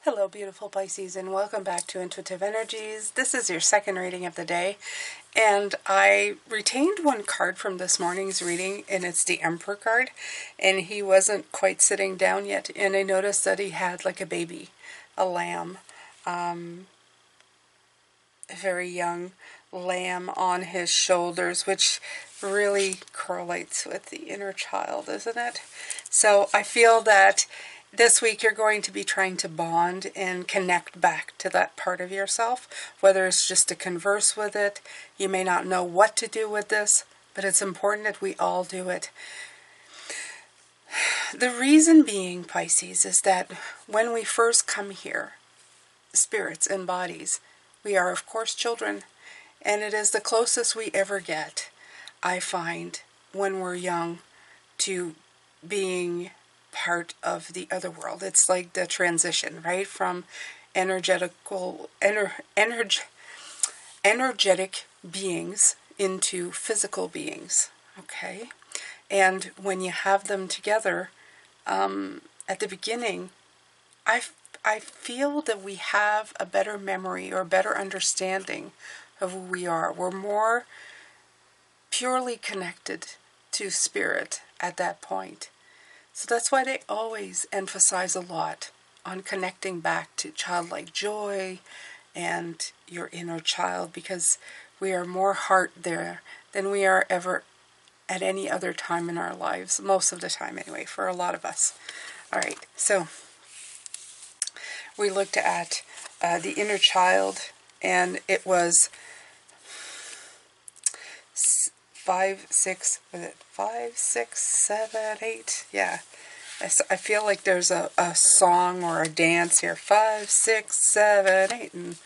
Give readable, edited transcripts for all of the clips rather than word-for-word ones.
Hello beautiful Pisces, and welcome back to Intuitive Energies. This is your second reading of the day, and I retained one card from this morning's reading, and it's the Emperor card, and he wasn't quite sitting down yet, and I noticed that he had like a baby, a lamb, a very young lamb on his shoulders, which really correlates with the inner child, isn't it? So I feel that this week you're going to be trying to bond and connect back to that part of yourself, whether it's just to converse with it. You may not know what to do with this, but it's important that we all do it. The reason being, Pisces, is that when we first come here, spirits and bodies, we are of course children, and it is the closest we ever get, I find, when we're young, to being part of the other world. It's like the transition, right, from energetic beings into physical beings. Okay, and when you have them together, at the beginning, I feel that we have a better memory or better understanding of who we are. We're more purely connected to spirit at that point. So that's why they always emphasize a lot on connecting back to childlike joy and your inner child, because we are more heart there than we are ever at any other time in our lives, most of the time anyway, for a lot of us. All right, so we looked at the inner child, and it was 5, 6, was it 5, 6, 7, 8? Yeah. I feel like there's a song or a dance here. 5, 6, 7, 8. And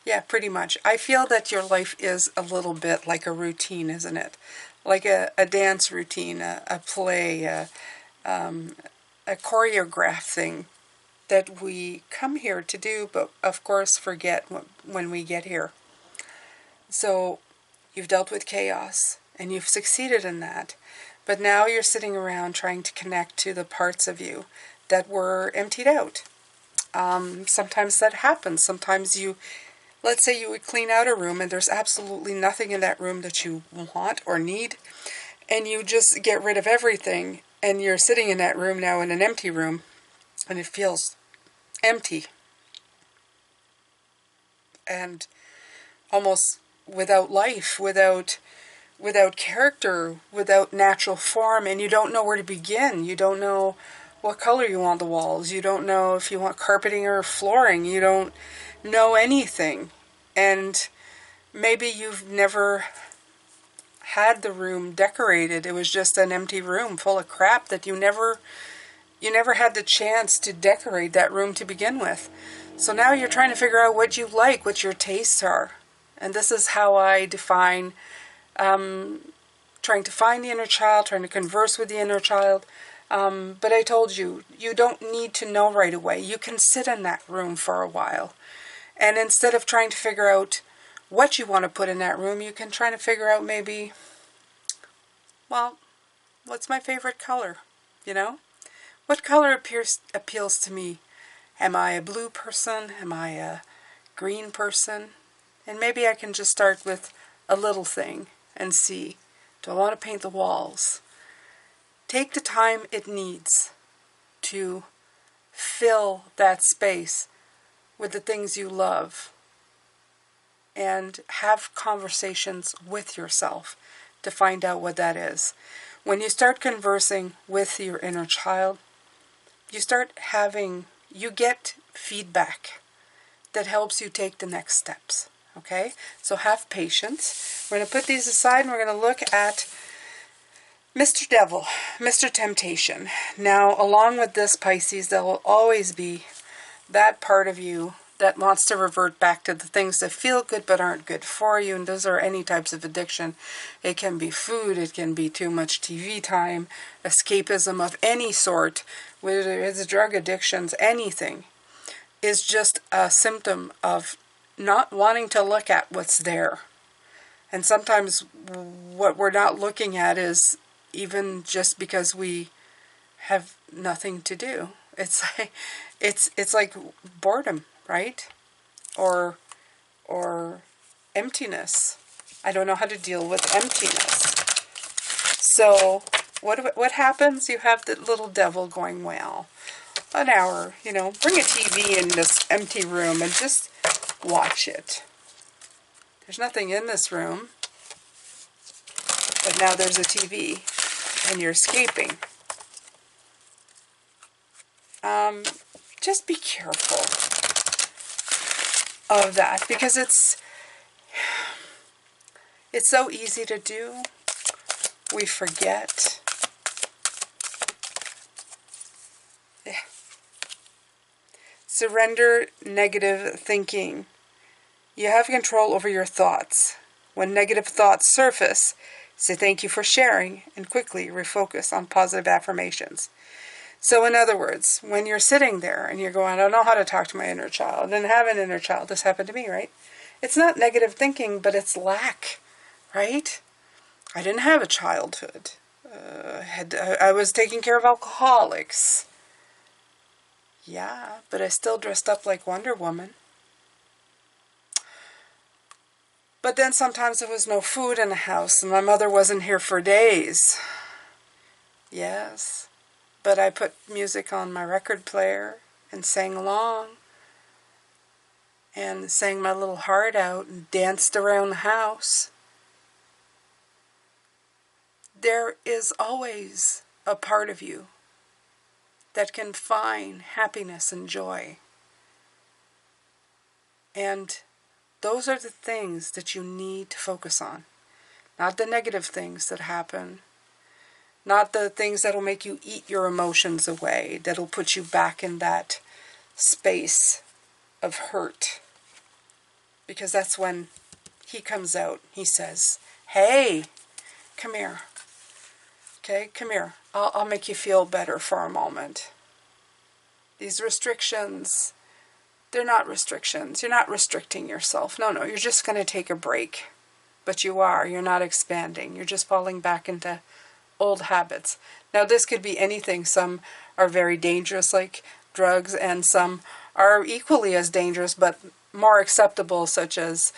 yeah, pretty much. I feel that your life is a little bit like a routine, isn't it? Like a dance routine, a play, a choreographed thing that we come here to do, but of course forget when we get here. So you've dealt with chaos, and you've succeeded in that. But now you're sitting around trying to connect to the parts of you that were emptied out. Sometimes that happens. Sometimes let's say you would clean out a room and there's absolutely nothing in that room that you want or need, and you just get rid of everything, and you're sitting in that room now in an empty room, and it feels empty and almost without life, without character, without natural form, and you don't know where to begin. You don't know what color you want the walls. You don't know if you want carpeting or flooring. You don't know anything. And maybe you've never had the room decorated. It was just an empty room full of crap that you never had the chance to decorate that room to begin with. So now you're trying to figure out what you like, what your tastes are. And this is how I define trying to find the inner child, trying to converse with the inner child. But I told you, you don't need to know right away. You can sit in that room for a while. And instead of trying to figure out what you want to put in that room, you can try to figure out maybe, well, what's my favorite color? You know? What color appeals to me? Am I a blue person? Am I a green person? And maybe I can just start with a little thing and see, do I want to paint the walls? Take the time it needs to fill that space with the things you love, and have conversations with yourself to find out what that is. When you start conversing with your inner child, you get feedback that helps you take the next steps. Okay, so have patience. We're going to put these aside, and we're going to look at Mr. Devil, Mr. Temptation. Now, along with this, Pisces, there will always be that part of you that wants to revert back to the things that feel good but aren't good for you, and those are any types of addiction. It can be food, it can be too much TV time, escapism of any sort, whether it's drug addictions, anything, is just a symptom of not wanting to look at what's there. And sometimes what we're not looking at is even just because we have nothing to do. It's like, it's like boredom, right? Or emptiness. I don't know how to deal with emptiness. So what happens? You have the little devil going, well, an hour, you know, bring a TV in this empty room and just watch it. There's nothing in this room, but now there's a TV and you're escaping. Just be careful of that, because it's so easy to do. We forget. Yeah. Surrender negative thinking. You have control over your thoughts. When negative thoughts surface, say thank you for sharing and quickly refocus on positive affirmations. So in other words, when you're sitting there and you're going, I don't know how to talk to my inner child, and have an inner child, this happened to me, right? It's not negative thinking, but it's lack, right? I didn't have a childhood. I was taking care of alcoholics. Yeah, but I still dressed up like Wonder Woman. But then sometimes there was no food in the house, and my mother wasn't here for days. Yes. But I put music on my record player and sang along and sang my little heart out and danced around the house. There is always a part of you that can find happiness and joy. And those are the things that you need to focus on. Not the negative things that happen. Not the things that will make you eat your emotions away, that will put you back in that space of hurt. Because that's when he comes out. He says, hey, come here. Okay, come here. I'll make you feel better for a moment. These restrictions, they're not restrictions. You're not restricting yourself. No, you're just going to take a break. But you're not expanding. You're just falling back into old habits. Now this could be anything. Some are very dangerous, like drugs, and some are equally as dangerous but more acceptable, such as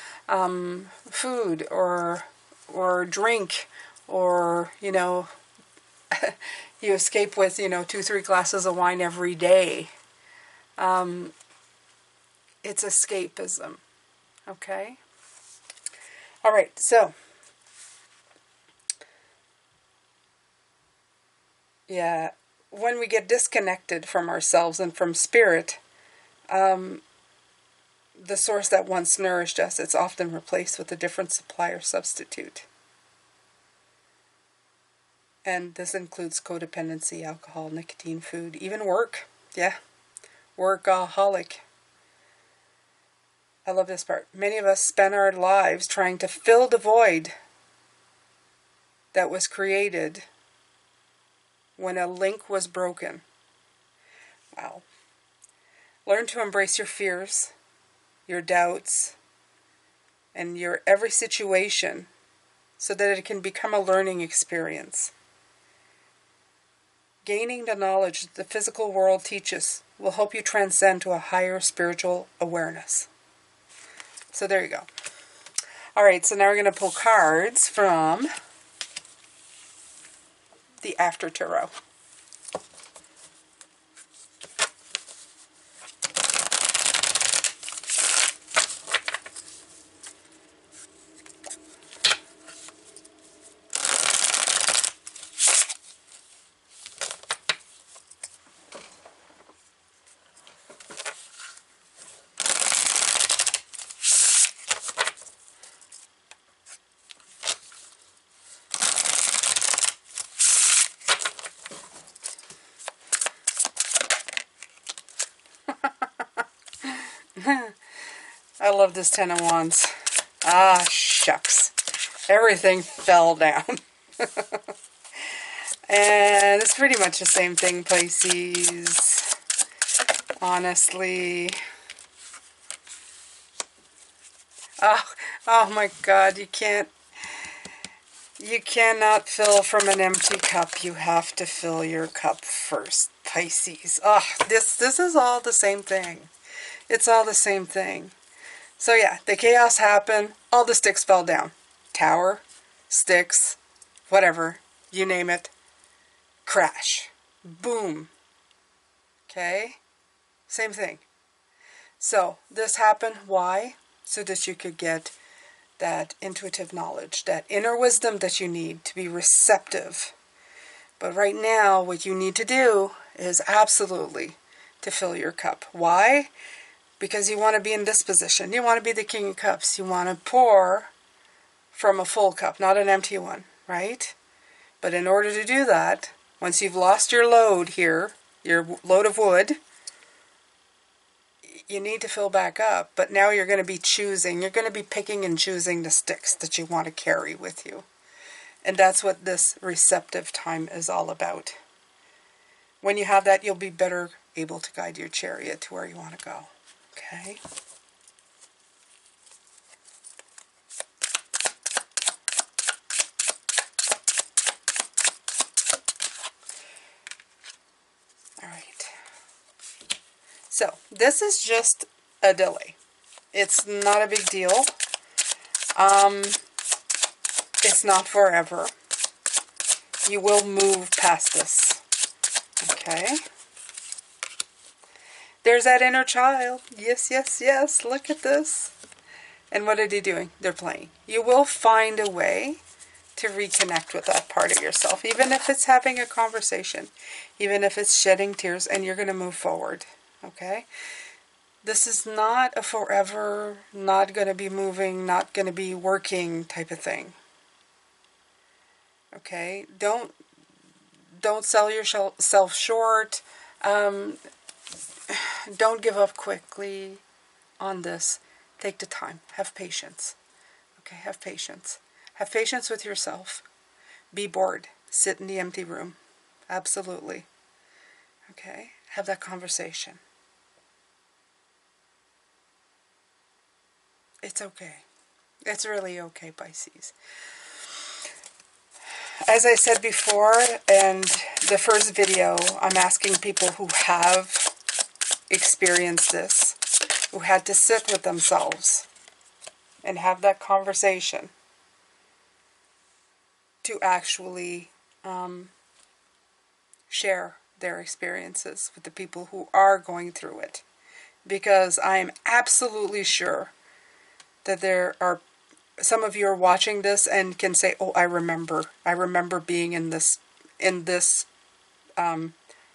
food or drink, or you escape with 2-3 glasses of wine every day. It's escapism. Okay? All right, so yeah, when we get disconnected from ourselves and from spirit, the source that once nourished us, it's often replaced with a different supply or substitute. And this includes codependency, alcohol, nicotine, food, even work. Yeah, workaholic. I love this part. Many of us spend our lives trying to fill the void that was created when a link was broken. Wow. Learn to embrace your fears, your doubts, and your every situation so that it can become a learning experience. Gaining the knowledge that the physical world teaches will help you transcend to a higher spiritual awareness. So there you go. All right, so now we're going to pull cards from the After Tarot. I love this Ten of Wands. Ah, shucks. Everything fell down. And it's pretty much the same thing, Pisces. Honestly. Oh my God, you can't. You cannot fill from an empty cup. You have to fill your cup first, Pisces. Oh, this is all the same thing. It's all the same thing. So yeah, the chaos happened. All the sticks fell down. Tower, sticks, whatever, you name it. Crash. Boom. Okay? Same thing. So this happened. Why? So that you could get that intuitive knowledge, that inner wisdom that you need to be receptive. But right now, what you need to do is absolutely to fill your cup. Why? Because you want to be in this position. You want to be the King of Cups. You want to pour from a full cup, not an empty one, right? But in order to do that, once you've lost your load here, your load of wood, you need to fill back up, but now you're going to be choosing. You're going to be picking and choosing the sticks that you want to carry with you. And that's what this receptive time is all about. When you have that, you'll be better able to guide your chariot to where you want to go. Okay? All right. So, this is just a delay. It's not a big deal. It's not forever. You will move past this. Okay? There's that inner child. Yes, yes, yes. Look at this. And what are they doing? They're playing. You will find a way to reconnect with that part of yourself, even if it's having a conversation, even if it's shedding tears, and you're going to move forward. Okay? This is not a forever, not going to be moving, not going to be working type of thing. Okay? Don't sell yourself short. Don't give up quickly on this. Take the time. Have patience. Okay? Have patience. Have patience with yourself. Be bored. Sit in the empty room. Absolutely. Okay? Have that conversation. It's okay. It's really okay, Pisces. As I said before, and the first video, I'm asking people who have experienced this, who had to sit with themselves and have that conversation, to actually share their experiences with the people who are going through it. Because I am absolutely sure that there are some of you are watching this and can say, "Oh, I remember being in this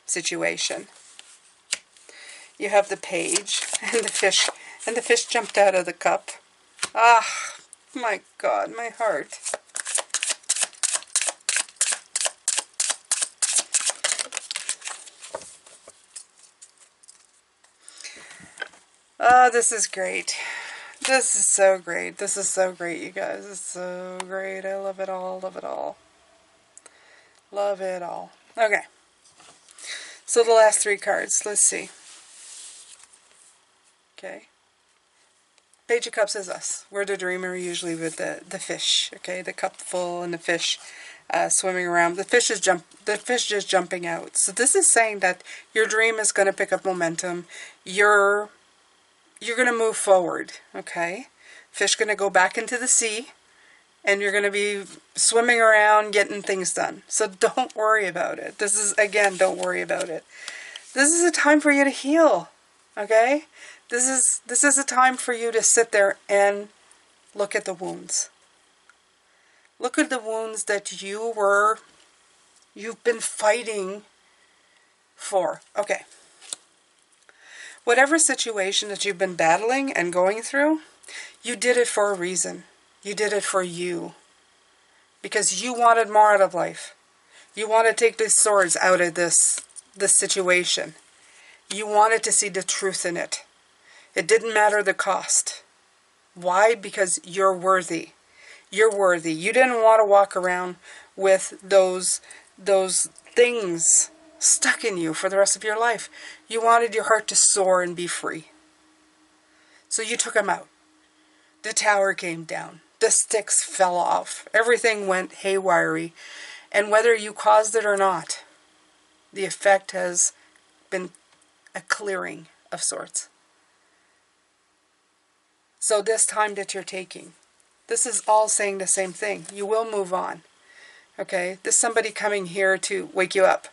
situation." You have the page and the fish jumped out of the cup. Ah, my God, my heart. Oh, this is great. This is so great. This is so great, you guys. It's so great. I love it all. Love it all. Love it all. Okay. So the last three cards. Let's see. Okay. Page of Cups is us. We're the dreamer, usually with the fish. Okay, the cup full and the fish swimming around. The fish is jumping out. So this is saying that your dream is going to pick up momentum. You're going to move forward. Okay, fish going to go back into the sea, and you're going to be swimming around, getting things done. So don't worry about it. This is, again, don't worry about it. This is a time for you to heal. Okay. This is a time for you to sit there and look at the wounds. Look at the wounds that you've been fighting for. Okay. Whatever situation that you've been battling and going through, you did it for a reason. You did it for you. Because you wanted more out of life. You want to take these swords out of this situation. You wanted to see the truth in it. It didn't matter the cost. Why? Because you're worthy. You're worthy. You didn't want to walk around with those things stuck in you for the rest of your life. You wanted your heart to soar and be free. So you took them out. The tower came down. the sticks fell off. Everything went haywire. And whether you caused it or not, the effect has been a clearing of sorts. So this time that you're taking, this is all saying the same thing. You will move on. Okay? There's somebody coming here to wake you up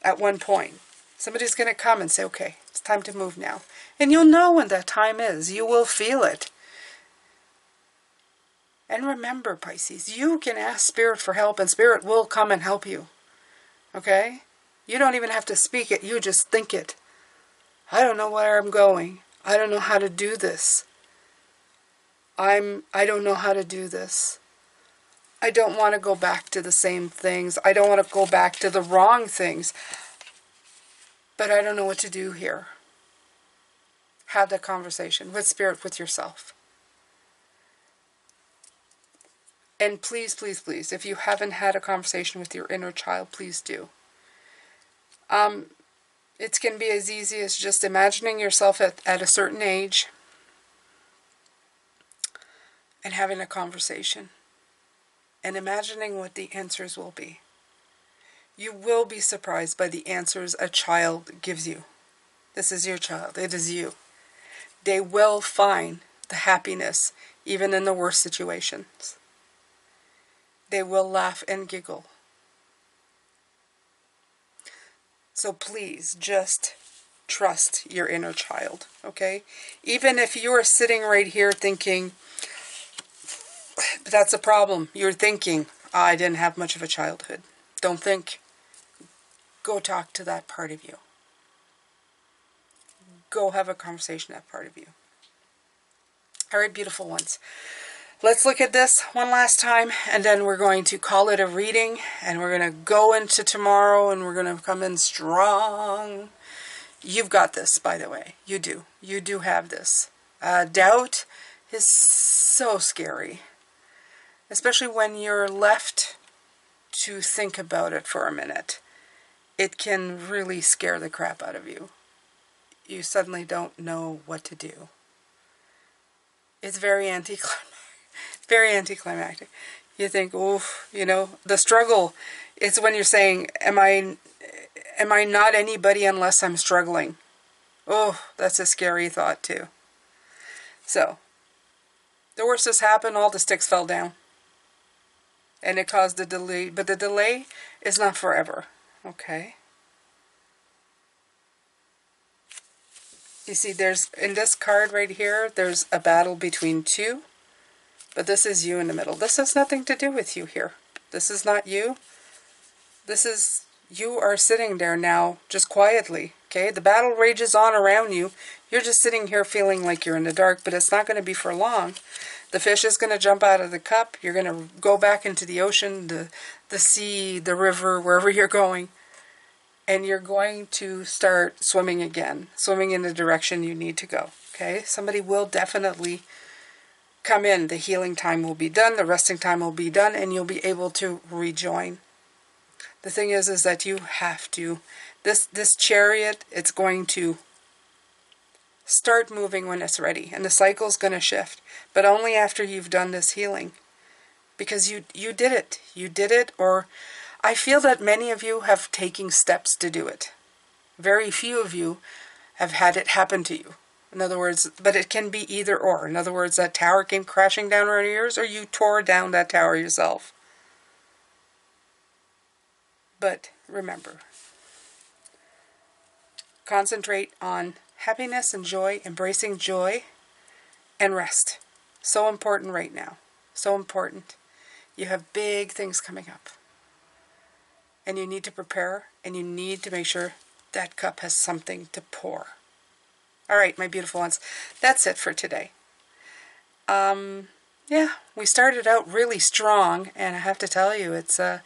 at one point. Somebody's going to come and say, okay, it's time to move now. And you'll know when that time is. You will feel it. And remember, Pisces, you can ask Spirit for help, and Spirit will come and help you. Okay? You don't even have to speak it. You just think it. I don't know where I'm going. I don't know how to do this. I don't know how to do this. I don't want to go back to the same things. I don't want to go back to the wrong things. But I don't know what to do here. Have that conversation with Spirit, with yourself. And please, please, please, if you haven't had a conversation with your inner child, please do. It can be as easy as just imagining yourself at a certain age and having a conversation and imagining what the answers will be. You will be surprised by the answers a child gives you. This is your child. It is you. They will find the happiness even in the worst situations. They will laugh and giggle. So please just trust your inner child, okay? Even if you are sitting right here thinking, that's a problem. You're thinking, I didn't have much of a childhood. Don't think. Go talk to that part of you. Go have a conversation with that part of you. All right, beautiful ones. Let's look at this one last time, and then we're going to call it a reading, and we're going to go into tomorrow, and we're going to come in strong. You've got this, by the way. You do. You do have this. Doubt is so scary, especially when you're left to think about it for a minute. It can really scare the crap out of you. You suddenly don't know what to do. It's very anticlimactic. You think, oh, you know, the struggle is when you're saying, am I not anybody unless I'm struggling? Oh, that's a scary thought too. So, the worst has happened, all the sticks fell down. And it caused a delay, but the delay is not forever. Okay? You see, there's, in this card right here, there's a battle between two. But this is you in the middle. This has nothing to do with you here. This is not you. This is, you are sitting there now, just quietly. Okay? The battle rages on around you. You're just sitting here feeling like you're in the dark, but it's not going to be for long. The fish is going to jump out of the cup. You're going to go back into the ocean, the sea, the river, wherever you're going. And you're going to start swimming again. Swimming in the direction you need to go. Okay? Somebody will definitely come in. The healing time will be done. The resting time will be done. And you'll be able to rejoin. The thing is that you have to. This chariot, it's going to start moving when it's ready. And the cycle's going to shift. But only after you've done this healing. Because you did it. You did it. Or I feel that many of you have taken steps to do it. Very few of you have had it happen to you. In other words, but it can be either or. In other words, that tower came crashing down around your ears, or you tore down that tower yourself. But remember, concentrate on happiness and joy, embracing joy, and rest. So important right now. So important. You have big things coming up. And you need to prepare, and you need to make sure that cup has something to pour. All right, my beautiful ones. That's it for today. Yeah, we started out really strong, and I have to tell you, it's a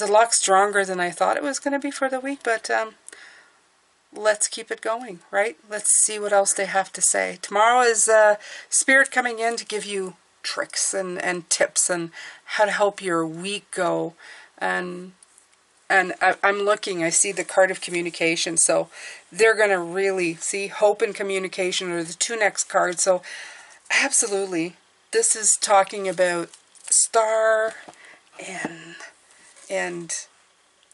lot stronger than I thought it was going to be for the week, but let's keep it going, right? Let's see what else they have to say. Tomorrow is Spirit coming in to give you tricks and tips and how to help your week go. And I'm looking, I see the card of communication, so they're going to really see hope and communication are the two next cards. So absolutely, this is talking about star and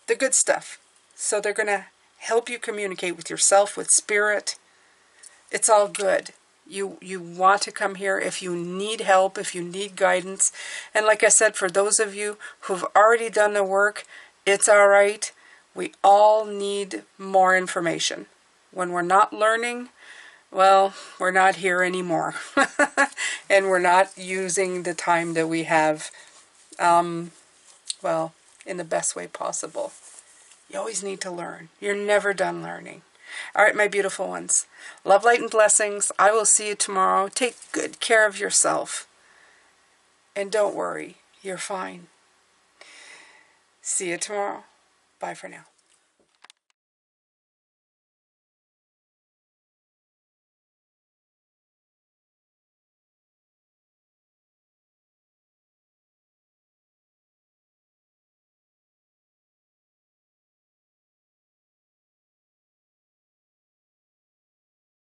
the good stuff. So they're going to help you communicate with yourself, with spirit. It's all good. You want to come here if you need help, if you need guidance. And like I said, for those of you who've already done the work, it's all right. We all need more information. When we're not learning, well, we're not here anymore. And we're not using the time that we have, well, in the best way possible. You always need to learn. You're never done learning. All right, my beautiful ones. Love, light, and blessings. I will see you tomorrow. Take good care of yourself. And don't worry. You're fine. See you tomorrow. Bye for now.